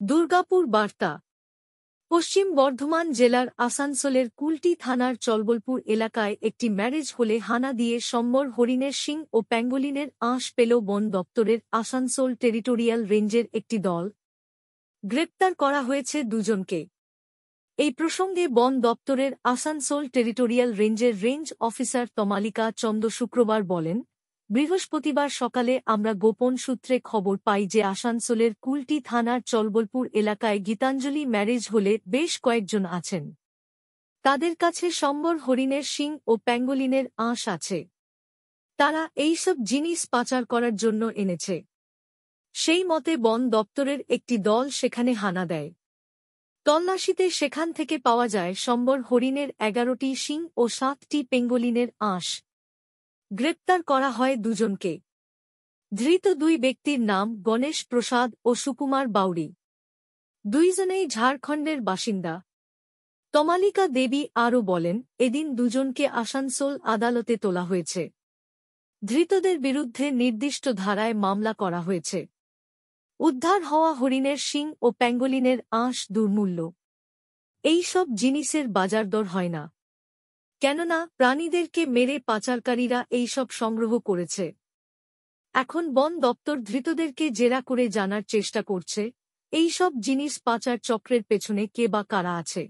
দুর্গাপুর বার্তা। পশ্চিম বর্ধমান জেলার আসানসোলের কুলটি থানার চলবলপুর এলাকায় একটি ম্যারেজ হলে হানা দিয়ে সম্বর হরিণের শিং ও প্যাঙ্গোলিনের আঁশ পেল বন দপ্তরের আসানসোল টেরিটোরিয়াল রেঞ্জের একটি দল। গ্রেপ্তার করা হয়েছে দুজনকে। এই প্রসঙ্গে বন দপ্তরের আসানসোল টেরিটোরিয়াল রেঞ্জের রেঞ্জ অফিসার তমালিকা চন্দ শুক্রবার বলেন, বৃহস্পতিবার সকালে আমরা গোপন সূত্রে খবর পাই যে আসানসোলের কুলটি থানার চলবলপুর এলাকায় গীতাঞ্জলি ম্যারেজ হলে বেশ কয়েকজন আছেন। তাদের কাছে সম্বর হরিণের শিং ও প্যাঙ্গোলিনের আঁশ আছে। তারা এইসব জিনিস পাচার করার জন্য এনেছে। সেই মতে বন দপ্তরের একটি দল সেখানে হানা দেয়। তল্লাশিতে সেখান থেকে পাওয়া যায় সম্বর হরিণের 11টি শিং ও 7টি পেঙ্গোলিনের আঁশ। গ্রেপ্তার করা হয় দুজনকে। ধৃত দুই ব্যক্তির নাম গণেশ প্রসাদ ও সুকুমার বাউরি। দুইজনেই ঝাড়খণ্ডের বাসিন্দা। তমালিকা দেবী আরও বলেন, এদিন দুজনকে আসানসোল আদালতে তোলা হয়েছে। ধৃতদের বিরুদ্ধে নির্দিষ্ট ধারায় মামলা করা হয়েছে। উদ্ধার হওয়া হরিণের শিং ও প্যাঙ্গোলিনের আঁশ দুর্মূল্য। এইসব জিনিসের বাজারদর হয় না, কেননা প্রাণীদেরকে মেরে পাচারকারীরা এইসব সংগ্রহ করেছে। এখন বন দপ্তর ধৃতদেরকে জেরা করে জানার চেষ্টা করছে, এইসব জিনিস পাচার চক্রের পেছনে কে বা কারা আছে।